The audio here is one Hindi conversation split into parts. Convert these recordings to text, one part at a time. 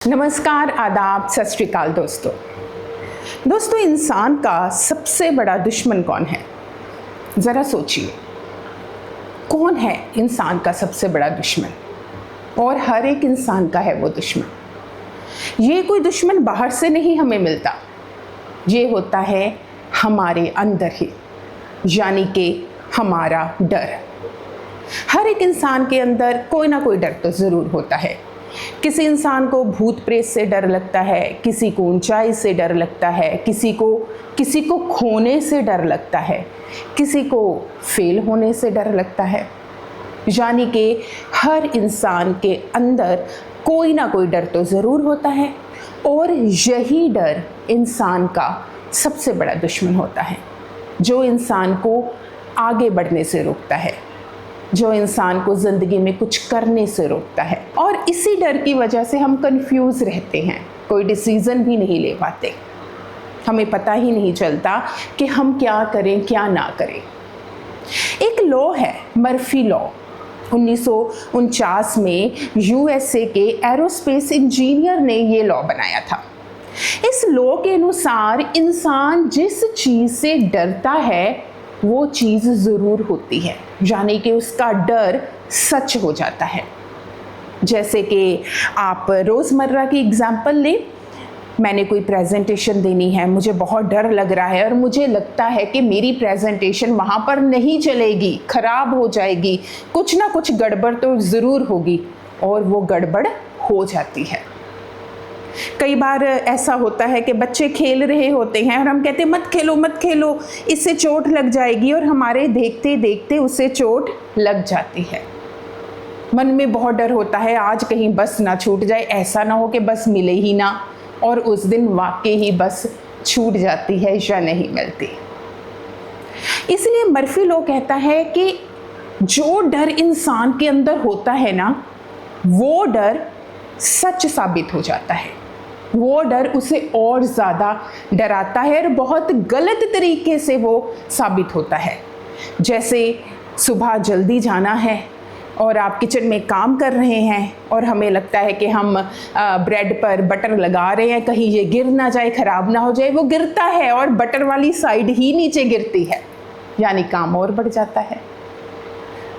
नमस्कार, आदाब, सत श्री अकाल दोस्तों, इंसान का सबसे बड़ा दुश्मन कौन है? ज़रा सोचिए, कौन है इंसान का सबसे बड़ा दुश्मन? और हर एक इंसान का है वो दुश्मन। ये कोई दुश्मन बाहर से नहीं हमें मिलता, ये होता है हमारे अंदर ही, यानी कि हमारा डर। हर एक इंसान के अंदर कोई ना कोई डर तो ज़रूर होता है। किसी इंसान को भूत प्रेत से डर लगता है, किसी को ऊंचाई से डर लगता है, किसी को खोने से डर लगता है, किसी को फेल होने से डर लगता है। यानी कि हर इंसान के अंदर कोई ना कोई डर तो ज़रूर होता है, और यही डर इंसान का सबसे बड़ा दुश्मन होता है, जो इंसान को आगे बढ़ने से रोकता है, जो इंसान को ज़िंदगी में कुछ करने से रोकता है। और इसी डर की वजह से हम कंफ्यूज रहते हैं, कोई डिसीज़न भी नहीं ले पाते, हमें पता ही नहीं चलता कि हम क्या करें क्या ना करें। एक लॉ है, मर्फी लॉ। 1949 में यूएसए के एरोस्पेस इंजीनियर ने ये लॉ बनाया था। इस लॉ के अनुसार इंसान जिस चीज़ से डरता है वो चीज़ ज़रूर होती है, यानी कि उसका डर सच हो जाता है। जैसे कि आप रोज़मर्रा की एग्जाम्पल लें, मैंने कोई प्रेजेंटेशन देनी है, मुझे बहुत डर लग रहा है और मुझे लगता है कि मेरी प्रेजेंटेशन वहाँ पर नहीं चलेगी, ख़राब हो जाएगी, कुछ ना कुछ गड़बड़ तो ज़रूर होगी, और वो गड़बड़ हो जाती है। कई बार ऐसा होता है कि बच्चे खेल रहे होते हैं और हम कहते हैं मत खेलो, इससे चोट लग जाएगी, और हमारे देखते देखते उसे चोट लग जाती है। मन में बहुत डर होता है, आज कहीं बस ना छूट जाए, ऐसा ना हो कि बस मिले ही ना, और उस दिन वाकई ही बस छूट जाती है या नहीं मिलती। इसलिए मर्फी लॉ कहता है कि जो डर इंसान के अंदर होता है ना, वो डर सच साबित हो जाता है, वो डर उसे और ज़्यादा डराता है और बहुत गलत तरीके से वो साबित होता है। जैसे सुबह जल्दी जाना है और आप किचन में काम कर रहे हैं और हमें लगता है कि हम ब्रेड पर बटर लगा रहे हैं, कहीं ये गिर ना जाए, ख़राब ना हो जाए। वो गिरता है और बटर वाली साइड ही नीचे गिरती है, यानी काम और बढ़ जाता है।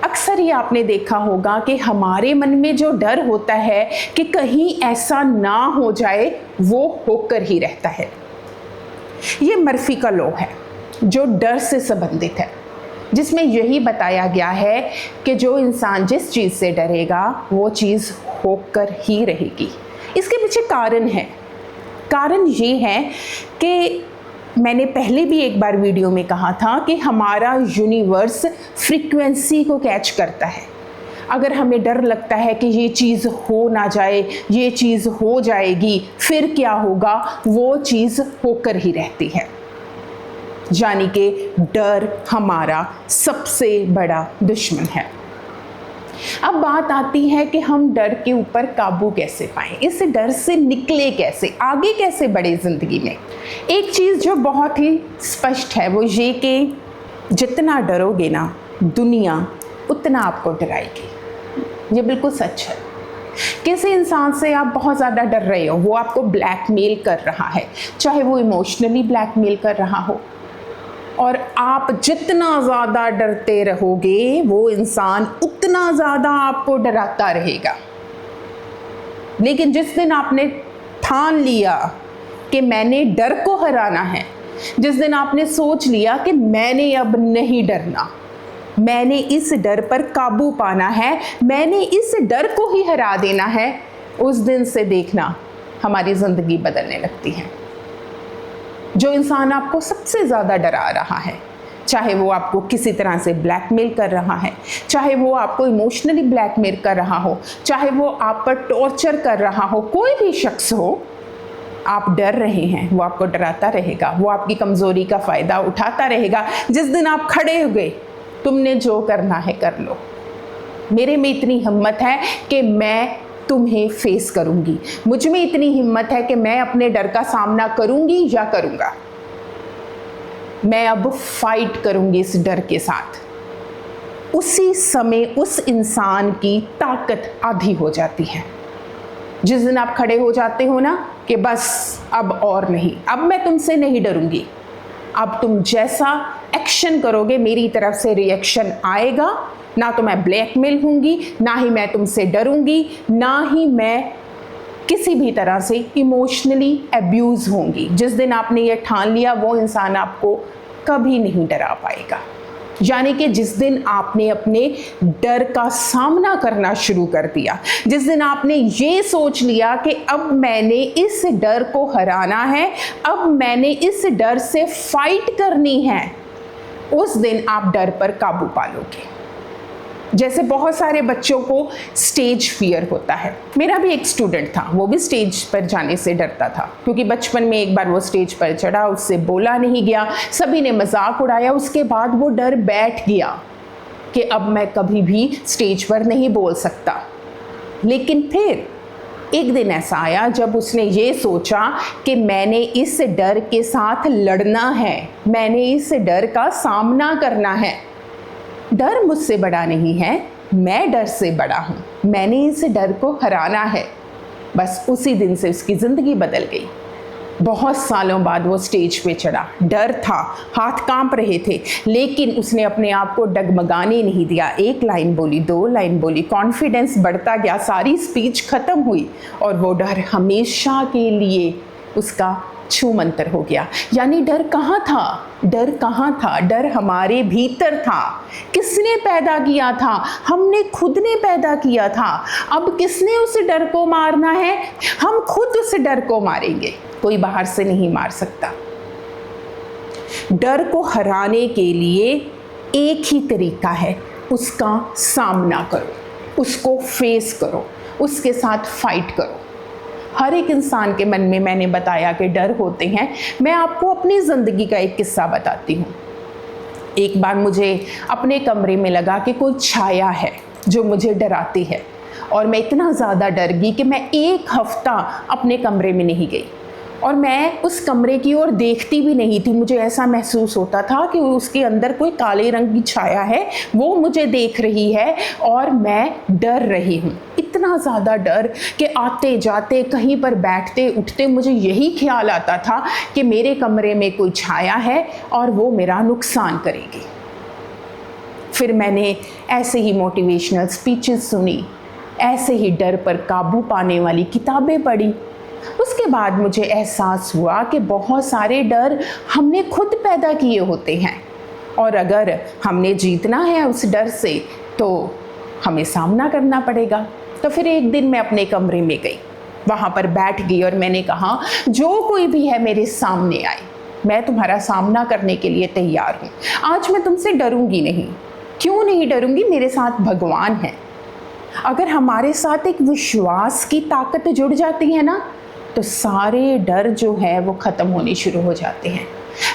अक्सर ये आपने देखा होगा कि हमारे मन में जो डर होता है कि कहीं ऐसा ना हो जाए, वो होकर ही रहता है। ये मर्फी का लॉ है जो डर से संबंधित है, जिसमें यही बताया गया है कि जो इंसान जिस चीज़ से डरेगा वो चीज़ होकर ही रहेगी। इसके पीछे कारण है। कारण ये है कि मैंने पहले भी एक बार वीडियो में कहा था कि हमारा यूनिवर्स फ्रीक्वेंसी को कैच करता है। अगर हमें डर लगता है कि ये चीज़ हो ना जाए, ये चीज़ हो जाएगी, फिर क्या होगा, वो चीज़ होकर ही रहती है। यानी कि डर हमारा सबसे बड़ा दुश्मन है। अब बात आती है कि हम डर के ऊपर काबू कैसे पाएं, इस डर से निकले कैसे, आगे कैसे बढ़े ज़िंदगी में। एक चीज़ जो बहुत ही स्पष्ट है वो ये कि जितना डरोगे ना, दुनिया उतना आपको डराएगी। ये बिल्कुल सच है। किसी इंसान से आप बहुत ज़्यादा डर रहे हो, वो आपको ब्लैकमेल कर रहा है, चाहे वो इमोशनली ब्लैकमेल कर रहा हो, और आप जितना ज़्यादा डरते रहोगे वो इंसान उतना ज़्यादा आपको डराता रहेगा। लेकिन जिस दिन आपने ठान लिया कि मैंने डर को हराना है, जिस दिन आपने सोच लिया कि मैंने अब नहीं डरना, मैंने इस डर पर काबू पाना है, मैंने इस डर को ही हरा देना है, उस दिन से देखना हमारी ज़िंदगी बदलने लगती है। जो इंसान आपको सबसे ज़्यादा डरा रहा है, चाहे वो आपको किसी तरह से ब्लैकमेल कर रहा है, चाहे वो आपको इमोशनली ब्लैकमेल कर रहा हो, चाहे वो आप पर टॉर्चर कर रहा हो, कोई भी शख्स हो, आप डर रहे हैं, वो आपको डराता रहेगा, वो आपकी कमज़ोरी का फ़ायदा उठाता रहेगा। जिस दिन आप खड़े हो गए, तुमने जो करना है कर लो, मेरे में इतनी हिम्मत है कि मैं तुम्हें फेस करूंगी, मुझ में इतनी हिम्मत है कि मैं अपने डर का सामना करूंगी या करूंगा, मैं अब फाइट करूंगी इस डर के साथ। उसी समय उस इंसान की ताकत आधी हो जाती है। जिस दिन आप खड़े हो जाते हो ना कि बस अब और नहीं, अब मैं तुमसे नहीं डरूंगी, अब तुम जैसा एक्शन करोगे मेरी तरफ से रिएक्शन आएगा, ना तो मैं ब्लैकमेल होंगी, ना ही मैं तुमसे डरूंगी, ना ही मैं किसी भी तरह से इमोशनली अब्यूज होंगी। जिस दिन आपने ये ठान लिया वो इंसान आपको कभी नहीं डरा पाएगा। यानी कि जिस दिन आपने अपने डर का सामना करना शुरू कर दिया, जिस दिन आपने ये सोच लिया कि अब मैंने इस डर को हराना है, अब मैंने इस डर से फाइट करनी है, उस दिन आप डर पर काबू पा लोगे। जैसे बहुत सारे बच्चों को स्टेज फियर होता है, मेरा भी एक स्टूडेंट था, वो भी स्टेज पर जाने से डरता था क्योंकि बचपन में एक बार वो स्टेज पर चढ़ा, उससे बोला नहीं गया, सभी ने मजाक उड़ाया, उसके बाद वो डर बैठ गया कि अब मैं कभी भी स्टेज पर नहीं बोल सकता। लेकिन फिर एक दिन ऐसा आया जब उसने ये सोचा कि मैंने इस डर के साथ लड़ना है, मैंने इस डर का सामना करना है। डर मुझसे बड़ा नहीं है, मैं डर से बड़ा हूँ, मैंने इस डर को हराना है। बस उसी दिन से उसकी ज़िंदगी बदल गई। बहुत सालों बाद वो स्टेज पे चढ़ा, डर था, हाथ कांप रहे थे, लेकिन उसने अपने आप को डगमगाने नहीं दिया। एक लाइन बोली, 2 लाइन बोली, कॉन्फिडेंस बढ़ता गया, सारी स्पीच ख़त्म हुई और वो डर हमेशा के लिए उसका छू मंतर हो गया। यानी डर कहाँ था? डर कहाँ था? डर हमारे भीतर था। किसने पैदा किया था? हमने खुद ने पैदा किया था। अब किसने उस डर को मारना है? हम खुद उस डर को मारेंगे, कोई बाहर से नहीं मार सकता। डर को हराने के लिए एक ही तरीका है, उसका सामना करो, उसको फेस करो, उसके साथ फाइट करो। हर एक इंसान के मन में, मैंने बताया कि डर होते हैं। मैं आपको अपनी ज़िंदगी का एक किस्सा बताती हूँ। एक बार मुझे अपने कमरे में लगा कि कोई छाया है जो मुझे डराती है और मैं इतना ज़्यादा डर गई कि मैं 1 हफ्ता अपने कमरे में नहीं गई और मैं उस कमरे की ओर देखती भी नहीं थी। मुझे ऐसा महसूस होता था कि उसके अंदर कोई काले रंग की छाया है, वो मुझे देख रही है और मैं डर रही हूँ। इतना ज़्यादा डर कि आते जाते, कहीं पर बैठते उठते मुझे यही ख्याल आता था कि मेरे कमरे में कोई छाया है और वो मेरा नुकसान करेगी। फिर मैंने ऐसे ही मोटिवेशनल स्पीचेस सुनी, ऐसे ही डर पर काबू पाने वाली किताबें पढ़ी। उसके बाद मुझे एहसास हुआ कि बहुत सारे डर हमने खुद पैदा किए होते हैं और अगर हमने जीतना है उस डर से तो हमें सामना करना पड़ेगा। तो फिर एक दिन मैं अपने कमरे में गई, वहाँ पर बैठ गई और मैंने कहा, जो कोई भी है मेरे सामने आए, मैं तुम्हारा सामना करने के लिए तैयार हूँ। आज मैं तुमसे डरूंगी नहीं। क्यों नहीं डरूंगी? मेरे साथ भगवान है। अगर हमारे साथ एक विश्वास की ताकत जुड़ जाती है ना, तो सारे डर जो है वो ख़त्म होने शुरू हो जाते हैं।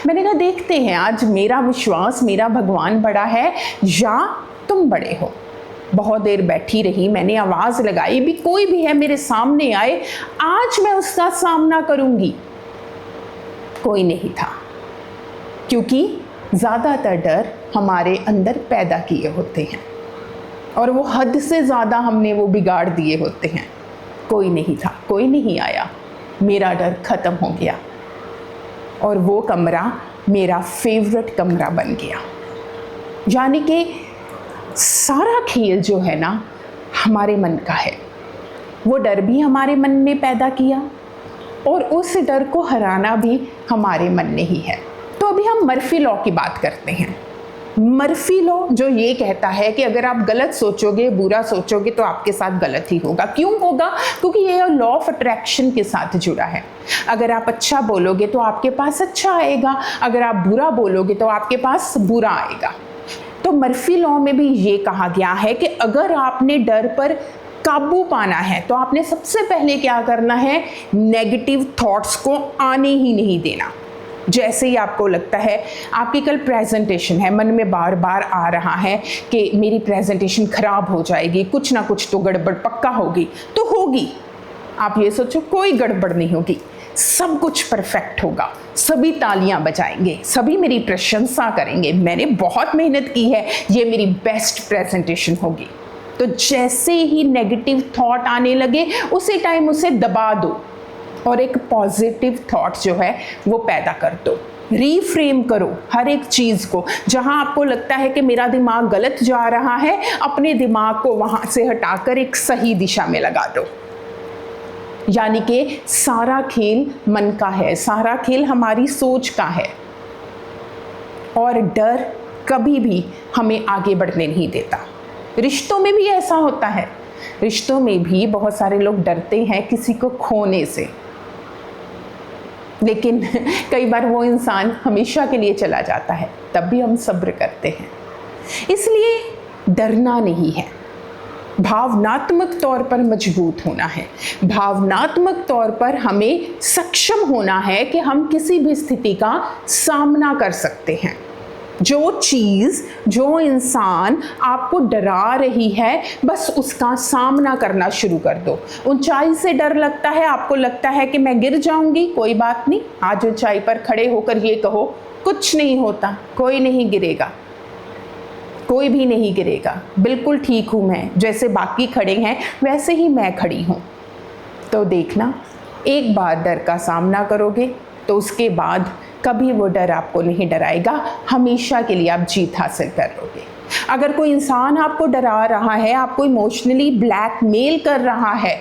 मैंने कहा, देखते हैं आज मेरा विश्वास, मेरा भगवान बड़ा है या तुम बड़े हो। बहुत देर बैठी रही, मैंने आवाज़ लगाई, भी कोई भी है मेरे सामने आए, आज मैं उसका सामना करूंगी। कोई नहीं था, क्योंकि ज़्यादातर डर हमारे अंदर पैदा किए होते हैं और वो हद से ज़्यादा हमने वो बिगाड़ दिए होते हैं। कोई नहीं था, कोई नहीं आया, मेरा डर ख़त्म हो गया और वो कमरा मेरा फेवरेट कमरा बन गया। यानी कि सारा खेल जो है ना हमारे मन का है। वो डर भी हमारे मन में पैदा किया और उस डर को हराना भी हमारे मन ने ही है। तो अभी हम मर्फी लॉ की बात करते हैं। मर्फी लॉ जो ये कहता है कि अगर आप गलत सोचोगे, बुरा सोचोगे तो आपके साथ गलत ही होगा। क्यों होगा? क्योंकि ये लॉ ऑफ अट्रैक्शन के साथ जुड़ा है। अगर आप अच्छा बोलोगे तो आपके पास अच्छा आएगा, अगर आप बुरा बोलोगे तो आपके पास बुरा आएगा। तो मर्फी लॉ में भी ये कहा गया है कि अगर आपने डर पर काबू पाना है तो आपने सबसे पहले क्या करना है, नेगेटिव थॉट्स को आने ही नहीं देना। जैसे ही आपको लगता है आपकी कल प्रेजेंटेशन है, मन में बार बार आ रहा है कि मेरी प्रेजेंटेशन खराब हो जाएगी, कुछ ना कुछ तो गड़बड़ पक्का होगी, तो होगी। आप ये सोचो कोई गड़बड़ नहीं होगी, सब कुछ परफेक्ट होगा, सभी तालियां बजाएंगे, सभी मेरी प्रशंसा करेंगे, मैंने बहुत मेहनत की है, ये मेरी बेस्ट प्रेजेंटेशन होगी। तो जैसे ही नेगेटिव थॉट आने लगे उसी टाइम उसे दबा दो और एक पॉजिटिव थॉट जो है वो पैदा कर दो। रीफ्रेम करो हर एक चीज़ को। जहां आपको लगता है कि मेरा दिमाग गलत जा रहा है, अपने दिमाग को वहां से हटाकर एक सही दिशा में लगा दो। यानी कि सारा खेल मन का है, सारा खेल हमारी सोच का है। और डर कभी भी हमें आगे बढ़ने नहीं देता। रिश्तों में भी ऐसा होता है। रिश्तों में भी बहुत सारे लोग डरते हैं किसी को खोने से, लेकिन कई बार वो इंसान हमेशा के लिए चला जाता है, तब भी हम सब्र करते हैं। इसलिए डरना नहीं है, भावनात्मक तौर पर मजबूत होना है। भावनात्मक तौर पर हमें सक्षम होना है कि हम किसी भी स्थिति का सामना कर सकते हैं। जो चीज़, जो इंसान आपको डरा रही है, बस उसका सामना करना शुरू कर दो। ऊंचाई से डर लगता है, आपको लगता है कि मैं गिर जाऊंगी, कोई बात नहीं, आज ऊंचाई पर खड़े होकर ये कहो कुछ नहीं होता, कोई नहीं गिरेगा, कोई भी नहीं गिरेगा, बिल्कुल ठीक हूँ मैं, जैसे बाकी खड़े हैं वैसे ही मैं खड़ी हूँ। तो देखना, एक बार डर का सामना करोगे तो उसके बाद कभी वो डर आपको नहीं डराएगा, हमेशा के लिए आप जीत हासिल कर लोगे। अगर कोई इंसान आपको डरा रहा है, आपको इमोशनली ब्लैकमेल कर रहा है,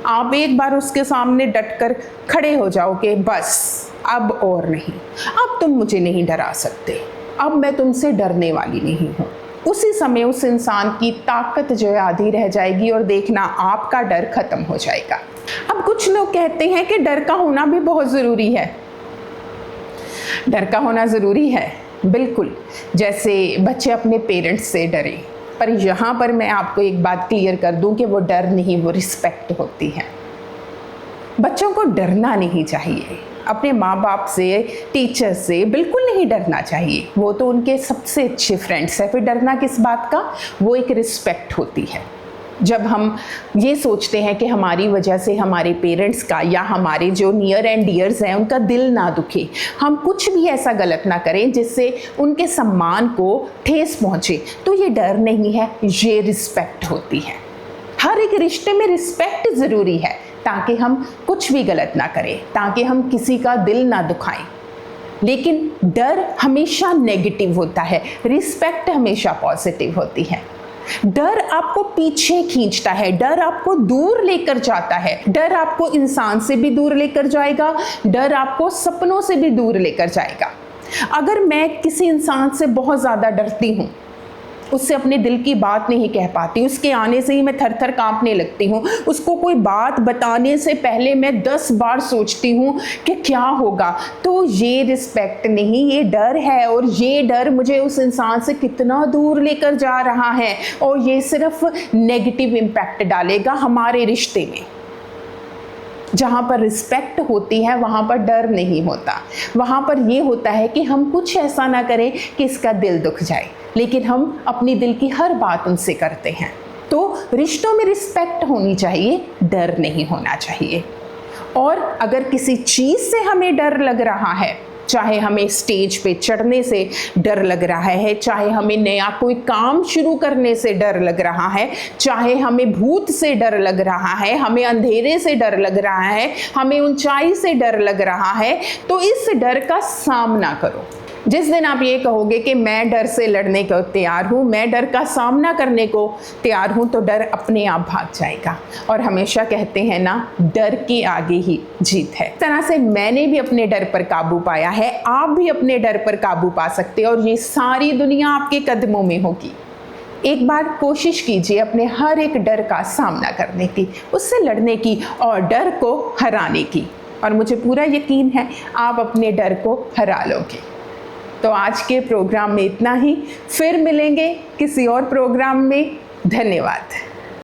आप एक बार उसके सामने डटकर खड़े हो जाओगे, बस अब और नहीं, अब तुम मुझे नहीं डरा सकते, अब मैं तुमसे डरने वाली नहीं हूँ। उसी समय उस इंसान की ताकत जो है आधी रह जाएगी और देखना आपका डर खत्म हो जाएगा। अब कुछ लोग कहते हैं कि डर का होना भी बहुत ज़रूरी है। डर का होना ज़रूरी है, बिल्कुल, जैसे बच्चे अपने पेरेंट्स से डरे। पर यहाँ पर मैं आपको एक बात क्लियर कर दूं कि वो डर नहीं, वो रिस्पेक्ट होती है। बच्चों को डरना नहीं चाहिए, अपने माँ बाप से, टीचर से बिल्कुल नहीं डरना चाहिए, वो तो उनके सबसे अच्छे फ्रेंड्स हैं। फिर डरना किस बात का? वो एक रिस्पेक्ट होती है। जब हम ये सोचते हैं कि हमारी वजह से हमारे पेरेंट्स का या हमारे जो नियर एंड डियर्स हैं उनका दिल ना दुखे, हम कुछ भी ऐसा गलत ना करें जिससे उनके सम्मान को ठेस पहुँचे, तो ये डर नहीं है, ये रिस्पेक्ट होती है। हर एक रिश्ते में रिस्पेक्ट ज़रूरी है ताकि हम कुछ भी गलत ना करें, ताकि हम किसी का दिल ना दुखाएं। लेकिन डर हमेशा नेगेटिव होता है, रिस्पेक्ट हमेशा पॉजिटिव होती है। डर आपको पीछे खींचता है, डर आपको दूर लेकर जाता है, डर आपको इंसान से भी दूर लेकर जाएगा, डर आपको सपनों से भी दूर लेकर जाएगा। अगर मैं किसी इंसान से बहुत ज़्यादा डरती हूँ, उससे अपने दिल की बात नहीं कह पाती, उसके आने से ही मैं थर थर कांपने लगती हूँ, उसको कोई बात बताने से पहले मैं 10 बार सोचती हूँ कि क्या होगा, तो ये रिस्पेक्ट नहीं, ये डर है। और ये डर मुझे उस इंसान से कितना दूर लेकर जा रहा है, और ये सिर्फ नेगेटिव इम्पैक्ट डालेगा हमारे रिश्ते में। जहाँ पर रिस्पेक्ट होती है वहाँ पर डर नहीं होता, वहाँ पर ये होता है कि हम कुछ ऐसा ना करें कि इसका दिल दुख जाए, लेकिन हम अपनी दिल की हर बात उनसे करते हैं। तो रिश्तों में रिस्पेक्ट होनी चाहिए, डर नहीं होना चाहिए। और अगर किसी चीज़ से हमें डर लग रहा है, चाहे हमें स्टेज पे चढ़ने से डर लग रहा है, चाहे हमें नया कोई काम शुरू करने से डर लग रहा है, चाहे हमें भूत से डर लग रहा है, हमें अंधेरे से डर लग रहा है, हमें ऊंचाई से डर लग रहा है, तो इस डर का सामना करो। जिस दिन आप ये कहोगे कि मैं डर से लड़ने को तैयार हूँ, मैं डर का सामना करने को तैयार हूँ, तो डर अपने आप भाग जाएगा। और हमेशा कहते हैं ना, डर के आगे ही जीत है। इस तरह से मैंने भी अपने डर पर काबू पाया है, आप भी अपने डर पर काबू पा सकते हैं, और ये सारी दुनिया आपके कदमों में होगी। एक बार कोशिश कीजिए अपने हर एक डर का सामना करने की, उससे लड़ने की और डर को हराने की, और मुझे पूरा यकीन है आप अपने डर को हरा लोगे। तो आज के प्रोग्राम में इतना ही, फिर मिलेंगे किसी और प्रोग्राम में। धन्यवाद।